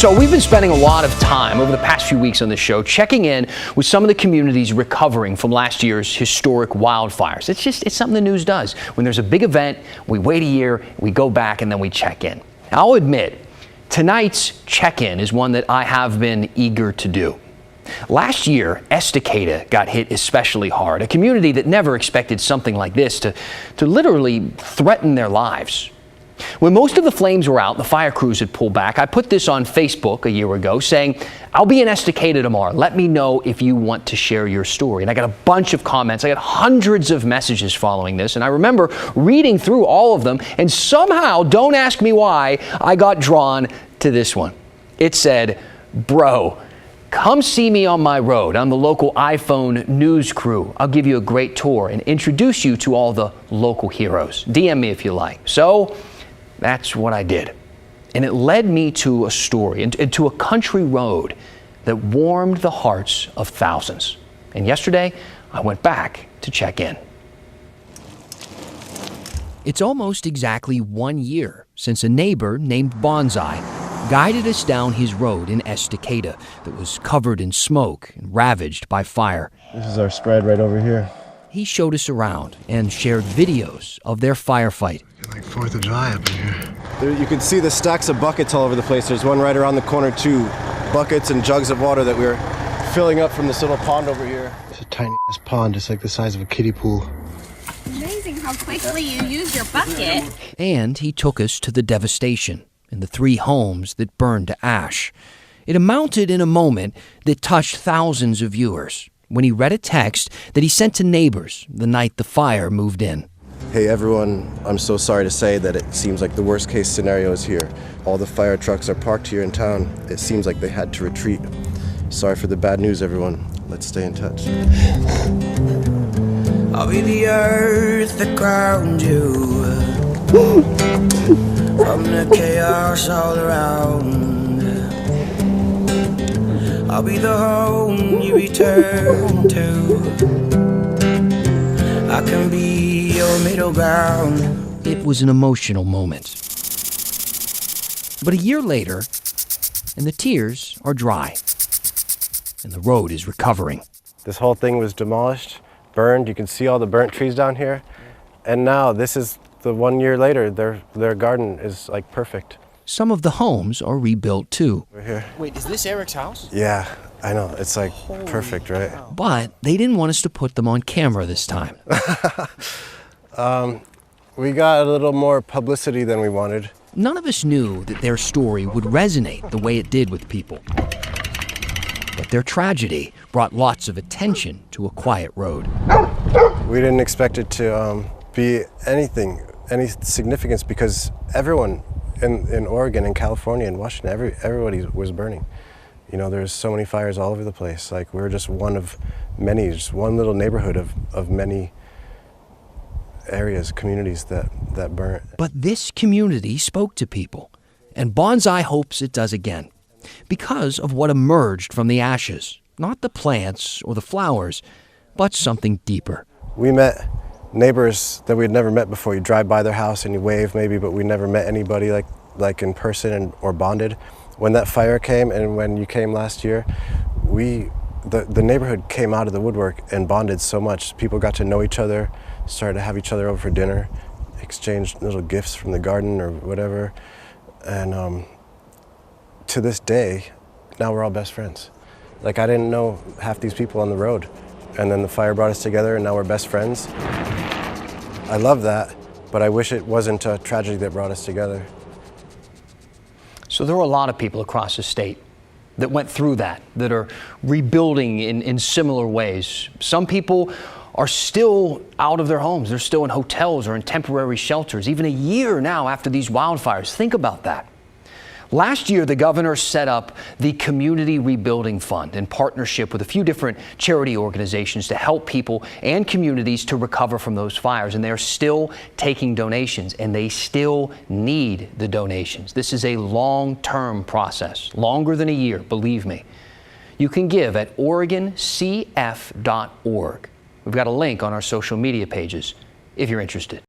So we've been spending a lot of time over the past few weeks on this show checking in with some of the communities recovering from last year's historic wildfires. It's something the news does. When there's a big event, we wait a year, we go back, and then we check in. I'll admit, tonight's check-in is one that I have been eager to do. Last year, Estacada got hit especially hard, a community that never expected something like this to literally threaten their lives. When most of the flames were out, the fire crews had pulled back. I put this on Facebook a year ago saying, I'll be in Estacada tomorrow. Let me know if you want to share your story. And I got a bunch of comments. I got hundreds of messages following this. And I remember reading through all of them. And somehow, don't ask me why, I got drawn to this one. It said, bro, come see me on my road. I'm the local iPhone news crew. I'll give you a great tour and introduce you to all the local heroes. DM me if you like. So that's what I did. And it led me to a story and to a country road that warmed the hearts of thousands. And yesterday, I went back to check in. It's almost exactly 1 year since a neighbor named Bonsai guided us down his road in Estacada that was covered in smoke and ravaged by fire. This is our spread right over here. He showed us around and shared videos of their firefight. Like 4th of July up in here. There, you can see the stacks of buckets all over the place. There's one right around the corner too. Buckets and jugs of water that we're filling up from this little pond over here. It's a tiny ass pond, just like the size of a kiddie pool. Amazing how quickly you use your bucket. And he took us to the devastation in the 3 homes that burned to ash. It amounted in a moment that touched thousands of viewers when he read a text that he sent to neighbors the night the fire moved in. Hey everyone, I'm so sorry to say that it seems like the worst case scenario is here. All the fire trucks are parked here in town. It seems like they had to retreat. Sorry for the bad news, everyone. Let's stay in touch. I'll be the earth that ground you from the chaos all around. I'll be the home you return to. I can be your middle ground. It was an emotional moment. But a year later, and the tears are dry, and the road is recovering. This whole thing was demolished, burned. You can see all the burnt trees down here. And now this is the 1 year later, their garden is like perfect. Some of the homes are rebuilt too. We're here. Wait, is this Eric's house? Yeah, I know. It's like perfect, right? But they didn't want us to put them on camera this time. We got a little more publicity than we wanted. None of us knew that their story would resonate the way it did with people. But their tragedy brought lots of attention to a quiet road. We didn't expect it to be any significance because everyone in Oregon and California and Washington, everybody was burning. You know, there's so many fires all over the place. Like, we were just one of many, just one little neighborhood of many areas, communities that burnt. But this community spoke to people, and Bonsai hopes it does again because of what emerged from the ashes. Not the plants or the flowers, but something deeper. We met neighbors that we'd never met before. You drive by their house and you wave maybe, but we never met anybody like in person or bonded. When that fire came and when you came last year, the neighborhood came out of the woodwork and bonded so much. People got to know each other, started to have each other over for dinner, exchanged little gifts from the garden or whatever. And to this day, now we're all best friends. Like, I didn't know half these people on the road. And then the fire brought us together and now we're best friends. I love that, but I wish it wasn't a tragedy that brought us together. So there are a lot of people across the state that went through that are rebuilding in similar ways. Some people are still out of their homes. They're still in hotels or in temporary shelters, even a year now after these wildfires. Think about that. Last year, the governor set up the Community Rebuilding Fund in partnership with a few different charity organizations to help people and communities to recover from those fires. And they're still taking donations, and they still need the donations. This is a long-term process, longer than a year, believe me. You can give at OregonCF.org. We've got a link on our social media pages if you're interested.